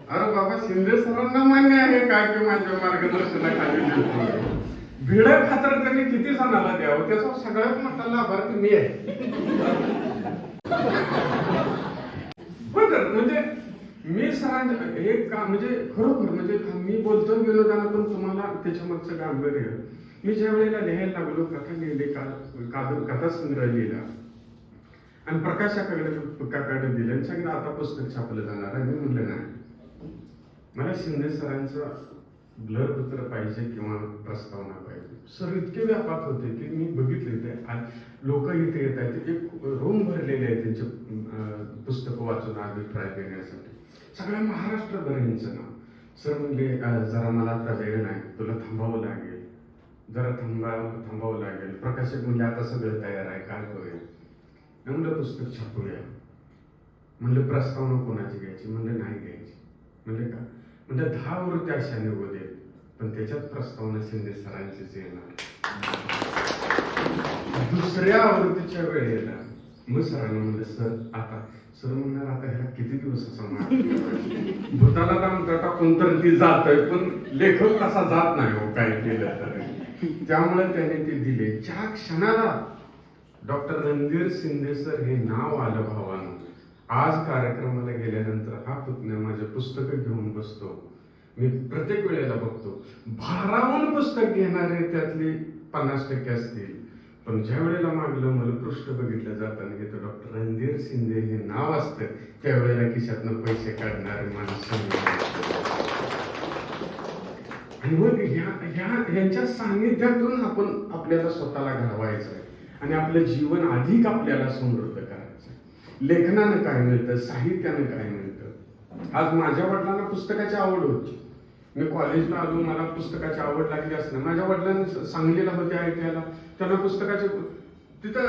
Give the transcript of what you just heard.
अरे बाबा, शिंदे सरांना मान्य आहे काय की माझ्या मार्गदर्शनाखाली लिहितो. भिड खातर त्यांनी किती जणाला द्यावं, त्याचा सगळ्यात मोठा लाभार्थी मी आहे. म्हणजे मी सरांच्या हे का म्हणजे खरोखर म्हणजे मी बोलतोय विनोदानं, पण तुम्हाला त्याच्या मागचं गांभीर्य. मी ज्या वेळेला लिहायला लागलो, कथा लिहिली, कथा संग्रह लिहिला आणि प्रकाशाकडे दिले आणि सांगितलं आता पुस्तक छापलं जाणार आहे. मी म्हणलं नाही, मला शिंदे सरांचा ब्लर पत्र पाहिजे किंवा प्रस्तावना पाहिजे. सर इतके व्यापात होते की मी बघितले ते लोक इथे येत आहेत, एक रूम भरलेले आहे त्यांचे पुस्तकं वाचून अभिप्राय देण्यासाठी. सगळ्या महाराष्ट्रभर यांचं नाव. सर म्हणले जरा मला आता वेळ नाही, तुला थांबावं लागेल, जरा थांबावं लागेल. प्रकाशक म्हणजे आता सगळं तयार आहे, काय करूया. म्हणलं पुस्तक छापूया. म्हणलं प्रस्तावना कोणाची घ्यायची, म्हणलं नाही घ्यायची. म्हणले का, म्हणजे 10 आवृत्ती अशा निघू दे, पण त्याच्यात प्रस्तावना शिंदे सरांचीच येणार. दुसऱ्या आवृत्तीच्या वेळेला मग सरांना म्हणलं सर आता, सर म्हणणार आता ह्याला किती दिवस असा मार भूताला दामटा टाकून तर ती जातोय, पण लेखक कसा जात नाही हो काय केलं तर. त्यामुळे त्याने ते दिले. ज्या क्षणाला डॉक्टर रणधीर शिंदे सर हे नाव आलं भावानं, आज कार्यक्रमाला गेल्यानंतर हा पुतण्या माझे पुस्तकं घेऊन बसतो. मी प्रत्येक वेळेला बघतो, भारावून पुस्तक घेणारे त्यातले 50% असतील, पण ज्या वेळेला मागलं मला पृष्ठ बघितलं जाताना की डॉक्टर रणधीर शिंदे हे नाव असतं, त्यावेळेला खिशातनं पैसे काढणारे माणसं. आणि मग ह्यांच्या सान्निध्यातून आपण आपल्याला स्वतःला घडवायचं आहे आणि आपलं जीवन अधिक आपल्याला समृद्ध करायचं. लेखनानं काय मिळतं, साहित्यानं काय मिळतं. आज माझ्या वडिलांना पुस्तकाची आवड होती. मी कॉलेजला आलो, मला पुस्तकाची आवड लागली असणं. माझ्या वडिलांनी सांगलीला होते ITI ला, त्यांना पुस्तकाचे तिथं